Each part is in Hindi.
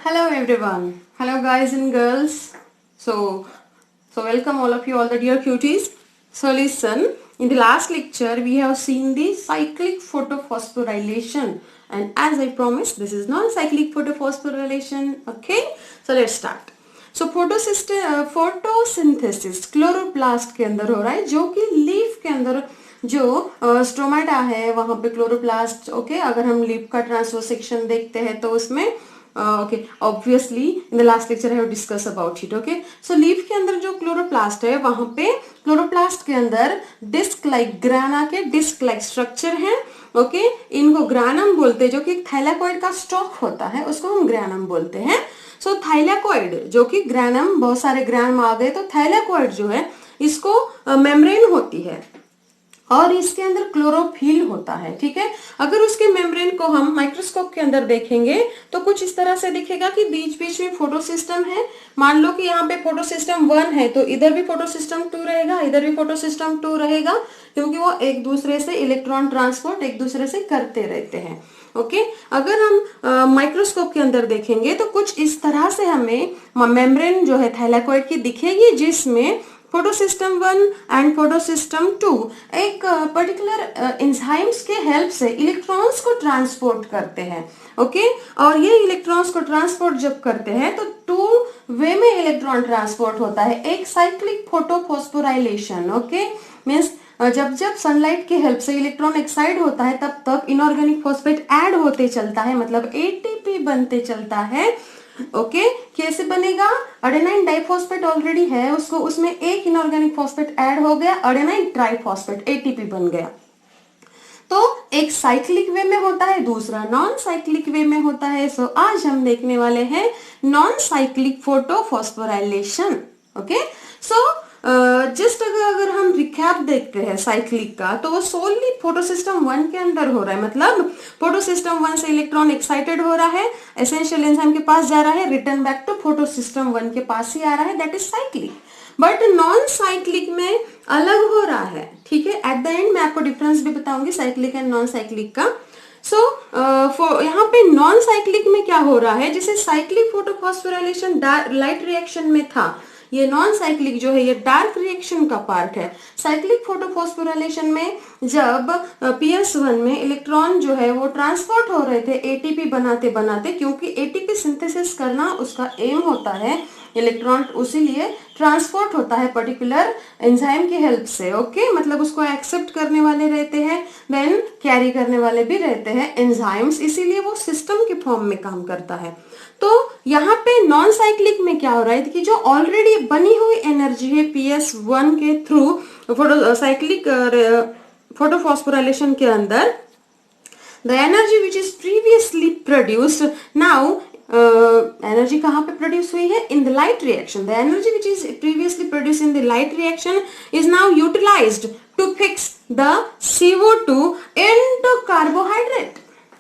Hello everyone. Hello guys and girls. So welcome all of you, all the dear cuties. So listen, in the last lecture we have seen the cyclic photophosphorylation, and as I promised, this is non-cyclic photophosphorylation. Okay, so let's start. So photosynthesis chloroplast के अंदर हो रहा है, जो कि लीफ के अंदर जो स्टोमेटा है वहां पे क्लोरोप्लास्ट. ओके, अगर हम लीफ का ट्रांसफर सेक्शन देखते हैं तो उसमें okay, obviously in the last lecture I have discussed about it. Okay, so leaf के अंदर जो क्लोरोप्लास्ट है वहां पे क्लोरोप्लास्ट के अंदर डिस्क लाइक ग्राना के डिस्क लाइक स्ट्रक्चर है. ओके, इनको ग्रानम बोलते हैं, जो कि थाइलाकोइड का स्टॉक होता है, उसको हम ग्रानम बोलते हैं. सो थाइलाकोइड जो कि ग्रानम, बहुत सारे ग्रानम आ गए, तो थाइलाकोइड जो है इसको मेम्ब्रेन होती है और इसके अंदर क्लोरोफिल होता है. ठीक है, अगर उसके मेम्ब्रेन को हम माइक्रोस्कोप के अंदर देखेंगे तो कुछ इस तरह से दिखेगा कि बीच बीच में फोटोसिस्टम है. मान लो कि यहाँ पे फोटोसिस्टम 1 है तो इधर भी फोटोसिस्टम 2 रहेगा, इधर भी फोटोसिस्टम 2 रहेगा, क्योंकि वो एक दूसरे से इलेक्ट्रॉन ट्रांसपोर्ट एक दूसरे से करते रहते हैं. ओके, अगर हम माइक्रोस्कोप के अंदर देखेंगे तो कुछ इस तरह से हमें मेम्ब्रेन जो है थाइलाकोइड की दिखेगी, जिसमें फोटोसिस्टम 1 एंड फोटोसिस्टम 2 एक पर्टिकुलर एंजाइम्स के हेल्प से इलेक्ट्रॉन्स को ट्रांसपोर्ट करते हैं. ओके, और ये इलेक्ट्रॉन्स को ट्रांसपोर्ट जब करते हैं तो 2 वे में इलेक्ट्रॉन ट्रांसपोर्ट होता है. एक साइक्लिक फोटोफॉस्फोराइलेशन. ओके, मींस जब जब सनलाइट की हेल्प से इलेक्ट्रॉन एक्साइट होता है तब तक इनऑर्गेनिक फॉस्फेट ऐड होते चलता है, मतलब एटीपी बनते चलता है. ओके, कैसे बनेगा? एडेनाइन डाइफॉस्फेट ऑलरेडी है, उसको उसमें एक इनऑर्गेनिक फॉस्फेट ऐड हो गया, एडेनाइन ट्राइफॉस्फेट, एटीपी बन गया. तो एक साइक्लिक वे में होता है, दूसरा नॉन साइक्लिक वे में होता है. सो आज हम देखने वाले हैं non cyclic photophosphorylation. Okay, so just अगर हम रिकैप देखते हैं साइक्लिक का, तो वो सोनली फोटोसिस्टम 1 के अंदर हो रहा है. मतलब फोटोसिस्टम 1 से इलेक्ट्रॉन एक्साइटेड हो रहा है, एसेंशियल एंजाइम के पास जा रहा है, रिटर्न बैक टू फोटोसिस्टम 1 के पास ही आ रहा है, that is cyclic. But non cyclic में अलग हो रहा है. ठीक है, एट द एंड मैं आपको डिफरेंस भी बताऊंगी साइक्लिक एंड नॉन साइक्लिक का. सो यहाँ पे नॉन साइक्लिक में क्या हो रहा है, जैसे साइक्लिक फोटोफॉस्फोराइलेशन लाइट रिएक्शन में था, ये नॉन साइक्लिक जो है ये डार्क रिएक्शन का पार्ट है. साइक्लिक फोटोफॉस्फोराइलेशन में जब PS1 में इलेक्ट्रॉन जो है वो ट्रांसपोर्ट हो रहे थे एटीपी बनाते बनाते, क्योंकि एटीपी सिंथेसिस करना उसका एम होता है, इलेक्ट्रॉन उसीलिए ट्रांसपोर्ट होता है पर्टिकुलर एंजाइम की हेल्प से. ओके, मतलब उसको एक्सेप्ट करने वाले रहते हैं, देन कैरी करने वाले भी रहते हैं एंजाइम्स, इसीलिए वो सिस्टम के फॉर्म में काम करता है. तो यहाँ पे नॉन साइक्लिक में क्या हो रहा है कि जो ऑलरेडी बनी हुई एनर्जी है PS1 के थ्रू साइक्लिक फोटोफॉस्फोराइलेशन के अंदर, the energy which is previously produced now, energy कहाँ पे प्रोड्यूस हुई है? In the light reaction. The energy which is previously produce in the light reaction is now utilised to fix the CO2 into carbohydrate.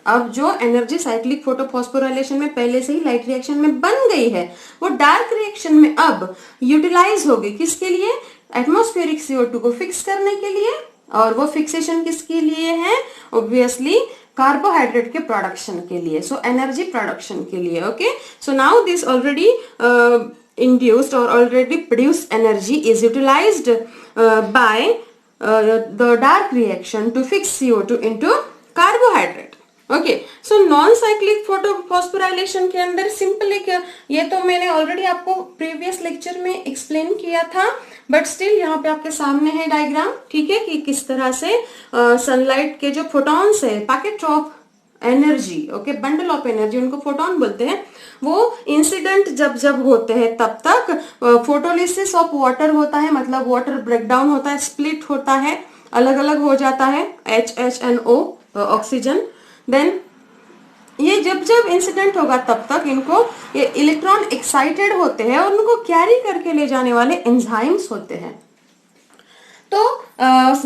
अब जो एनर्जी साइक्लिक फोटोफॉस्फोराइलेशन में पहले से ही लाइट रिएक्शन में बन गई है, वो डार्क रिएक्शन में अब यूटिलाइज होगी. किसके लिए? एटमॉस्फेरिक CO2 को फिक्स करने के लिए. और वो फिक्सेशन किसके लिए है? ऑब्वियसली कार्बोहाइड्रेट के प्रोडक्शन के लिए, सो एनर्जी प्रोडक्शन के लिए. Okay, so now this already induced or already produced energy is utilized by the dark reaction to fix CO2 into carbohydrate. Okay, so non cyclic photophosphorylation के अंदर सिंपल एक, ये तो मैंने ऑलरेडी आपको प्रीवियस लेक्चर में एक्सप्लेन किया था, बट स्टिल यहाँ पे आपके सामने है डायग्राम. ठीक है, कि किस तरह से सनलाइट के जो फोटॉन्स है, packet of energy, okay, bundle of energy, उनको फोटोन बोलते हैं, वो इंसिडेंट जब जब होते हैं तब तक फोटोलिसिस ऑफ वाटर होता है, मतलब वाटर ब्रेकडाउन होता है, स्प्लिट होता है, अलग अलग हो जाता है, HNO ऑक्सीजन. देन ये जब जब इंसिडेंट होगा तब तक इनको ये इलेक्ट्रॉन एक्साइटेड होते हैं और उनको कैरी करके ले जाने वाले एंजाइम्स होते हैं. तो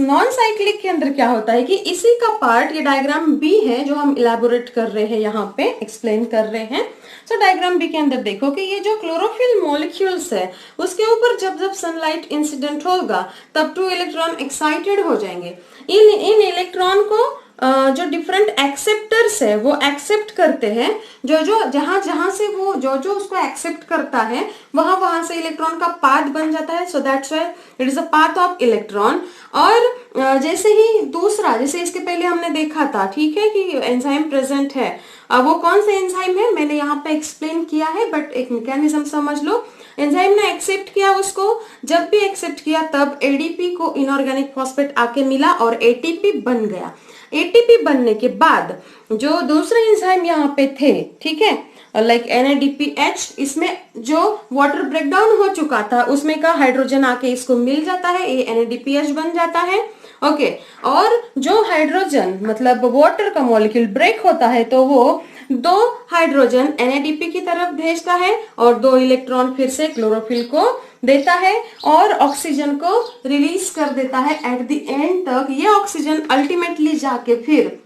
नॉन साइक्लिक के अंदर क्या होता है कि इसी का पार्ट, ये डायग्राम बी है जो हम इलेबोरेट कर रहे हैं, यहाँ पे एक्सप्लेन कर रहे हैं. सो डायग्राम बी के अंदर देखो कि ये जो क्लोरोफिल मॉलिक्यूल्स है उसके ऊपर जब जब सनलाइट इंसिडेंट होगा तब 2 इलेक्ट्रॉन एक्साइटेड हो जाएंगे. इन इलेक्ट्रॉन को जो डिफरेंट एक्सेप्टर्स है वो एक्सेप्ट करते हैं, जो जो जहां जहां से वो जो जो उसको एक्सेप्ट करता है वहां वहां से इलेक्ट्रॉन का पाथ बन जाता है, so that's why it is a path of electron. और जैसे ही दूसरा, जैसे इसके पहले हमने देखा था, ठीक है, कि एंजाइम प्रेजेंट है, अब वो कौन सा एंजाइम है मैंने यहाँ पे एक्सप्लेन किया है, बट एक मैकेनिज्म समझ लो। एंजाइम ने एक्सेप्ट किया उसको, जब भी एक्सेप्ट किया तब एडीपी को इनऑर्गेनिक फॉस्फेट आके मिला और एटीपी बन गया। एटीपी बनने के बाद जो दूसरे एंजाइम यहाँ पे थे, ठीक है, लाइक NADPH, इसमें जो वाटर ब्रेकडाउन हो चुका था उसमें का हाइड्रोजन आके इसको मिल जाता है, ये NADPH बन जाता है। ओके, और जो हाइड्रोजन मतलब वाटर का मॉलिक्यूल ब्रेक होता है तो वो 2 हाइड्रोजन NADP की तरफ भेजता है और 2 इलेक्ट्रॉन फिर से क्लोरोफिल को देता है और ऑक्सीजन को रिलीज कर देता है एट द एंड तक। ये ऑक्सीजन अल्टीमेटली जाके फिर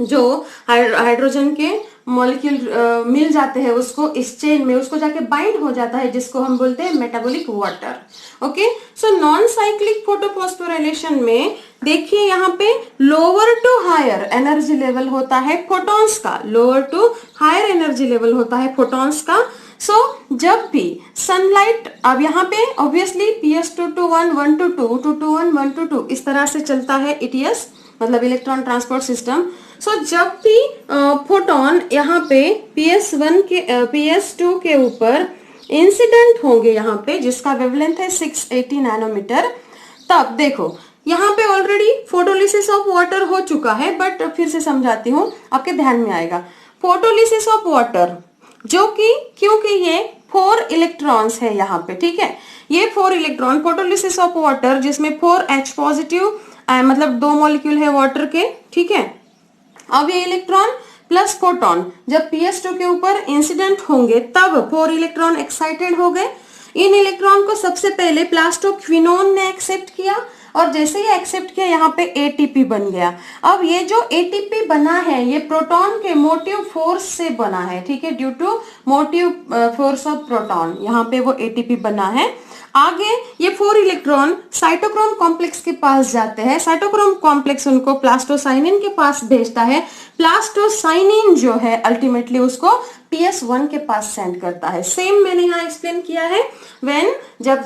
जो हाइड्रोजन के मॉलिक्यूल मिल जाते हैं उसको इस चेन में, उसको जाके बाइंड हो जाता है, जिसको हम बोलते हैं metabolic water. Okay, so non cyclic photophosphorylation में देखिए यहाँ पे lower to higher energy level होता है फोटॉन्स का, lower to higher energy level होता है फोटॉन्स का। सो जब भी सनलाइट, अब यहाँ पे ऑब्वियसली PS221 122 221 122 इस तरह से चलता है ETS मतलब इलेक्ट्रॉन ट्रांसपोर्ट सिस्टम। सो जब भी फोटोन यहाँ पे PS2 के ऊपर इंसिडेंट होंगे यहाँ पे, जिसका वेवलेंथ है 680 नैनोमीटर, तब देखो यहाँ पे ऑलरेडी फोटोलिसिस ऑफ वाटर हो चुका है, बट फिर से समझाती हूँ आपके ध्यान में आएगा। फोटोलिसिस ऑफ वाटर जो कि क्योंकि ये 4 इलेक्ट्रॉन्स है यहाँ पे, ठीक है, ये 4 इलेक्ट्रॉन फोटोलिसिस ऑफ वाटर जिसमें 4H पॉजिटिव मतलब 2 मॉलिक्यूल है वाटर के, ठीक है। अब ये इलेक्ट्रॉन प्लस फोटोन जब PS2 के ऊपर इंसिडेंट होंगे तब 4 इलेक्ट्रॉन एक्साइटेड हो गए। इन इलेक्ट्रॉन को सबसे पहले प्लास्टोक्विनोन ने एक्सेप्ट किया और जैसे ही एक्सेप्ट किया यहाँ पे ATP बन गया। अब ये जो ATP बना है ये प्रोटॉन के मोटिव फोर्स से बना है, ठीक है, due to motive force of proton, यहाँ पे वो ATP बना है। आगे ये 4 इलेक्ट्रॉन साइटोक्रोम कॉम्प्लेक्स के पास जाते हैं, साइटोक्रोम कॉम्प्लेक्स उनको प्लास्टोसाइनिन के पास भेजता है, प्लास्टोसाइनिन जो है अल्टीमेटली उसको PS1 के पास सेंड करता है। सेम मैंने यहाँ एक्सप्लेन किया है, व्हेन जब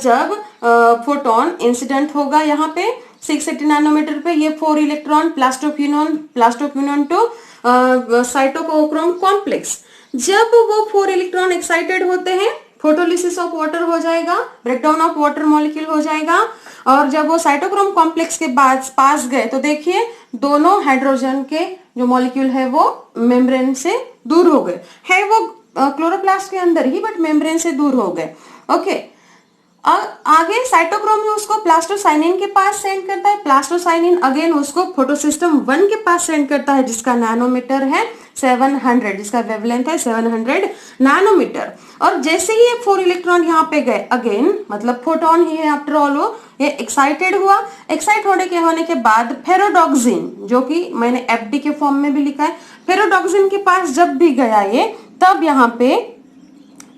फोटोन इंसिडेंट होगा यहाँ पे 680 नैनोमीटर पे, ये 4 electron plastoquinone to cytochrome complex, जब वो 4 इलेक्ट्रॉन एक्साइटेड होते हैं फोटोलिसिस ऑफ वाटर हो जाएगा, ब्रेकडाउन ऑफ वाटर मॉलिक्यूल हो जाएगा, और जब वो साइटोक्रोम कॉम्प्लेक्स के पास गए तो देखिए दोनों हाइड्रोजन के जो मॉलिक्यूल है वो मेम्ब्रेन से दूर हो गए, है वो क्लोरोप्लास्ट के अंदर ही बट मेम्ब्रेन से दूर हो गए। ओके, आगे साइटोक्रोम उसको प्लास्टोसाइनिन के पास सेंड करता है, प्लास्टोसाइनिन अगेन उसको फोटोसिस्टम 1 के पास सेंड करता है जिसका नैनोमीटर है 700, जिसका वेवलेंथ है 700 नैनोमीटर। और जैसे ही ये 4 इलेक्ट्रॉन यहाँ पे गए, अगेन मतलब फोटोन ही है आफ्टर ऑल, वो ये एक्साइटेड हुआ, एक्साइट होने के बाद फेरोडॉक्सिन, जो कि मैंने FD के फॉर्म में भी लिखा है, फेरोडॉक्सिन के पास जब भी गया ये, तब यहाँ पे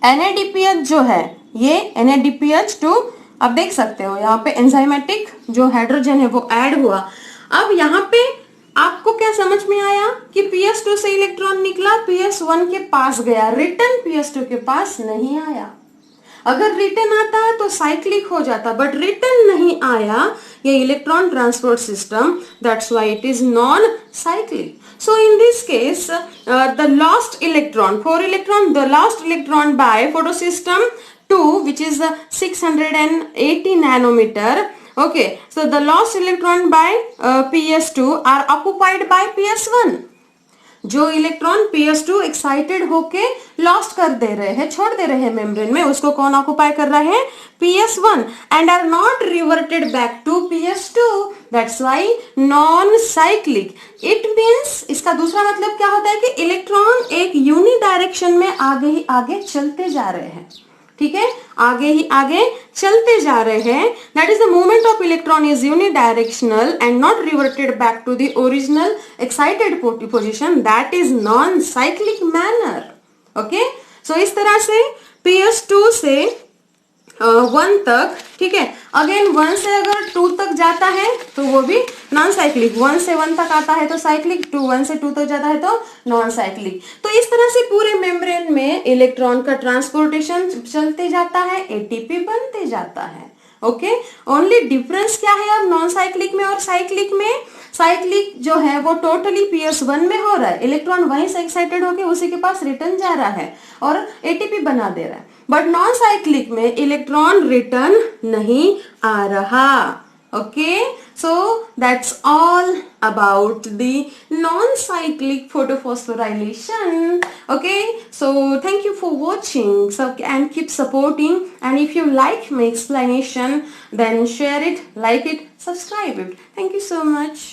NADPH जो है ये NADPH2 आप देख सकते हो यहाँ पे एंजाइमेटिक जो हाइड्रोजन है वो ऐड हुआ। अब यहाँ पे आपको क्या समझ में आया कि PS2 से इलेक्ट्रॉन निकला, PS1 के पास गया, रिटर्न PS2 के पास नहीं आया। अगर रिटर्न आता है तो साइक्लिक हो जाता, बट रिटर्न नहीं आया ये electron transport system, that's why it is non cyclic. So in this case, the lost electron, 4 electron, the lost electron by photosystem 2, which is 680 nanometer. Okay, so the lost electron by PS2 are occupied by PS1. जो इलेक्ट्रॉन PS2 एक्साइटेड होके लॉस्ट कर दे रहे हैं, छोड़ दे रहे हैं मेम्ब्रेन में, उसको कौन ऑक्युपाई कर रहा है? PS1, and are not reverted back to PS2, that's why non cyclic. It means, इसका दूसरा मतलब क्या होता है कि इलेक्ट्रॉन एक यूनि डायरेक्शन में आगे ही आगे चलते जा रहे हैं, ठीक है, आगे ही आगे चलते जा रहे हैं। That is the movement of electron is unidirectional and not reverted back to the original excited position, that is non cyclic manner. Okay, so इस तरह से PS2 से वन तक, ठीक है। अगेन वन से अगर टू तक जाता है तो वो भी नॉन साइक्लिक, वन से वन तक आता है तो साइक्लिक, टू वन से टू तक जाता है तो नॉन साइक्लिक। तो इस तरह से पूरे मेम्ब्रेन में इलेक्ट्रॉन का ट्रांसपोर्टेशन चलते जाता है, एटीपी बनते जाता है। ओके, ओनली डिफरेंस क्या है अब नॉन साइक्लिक में और साइक्लिक में? साइक्लिक जो है वो टोटली पीएस वन में हो रहा है, इलेक्ट्रॉन वहीं से एक्साइटेड होकर उसी के पास रिटर्न जा रहा है और एटीपी बना दे रहा है। बट नॉन साइक्लिक में इलेक्ट्रॉन रिटर्न नहीं आ रहा। Okay, so that's all about the non-cyclic photophosphorylation. Okay, so thank you for watching, so and keep supporting, and if you like my explanation then share it, like it, subscribe it. Thank you so much.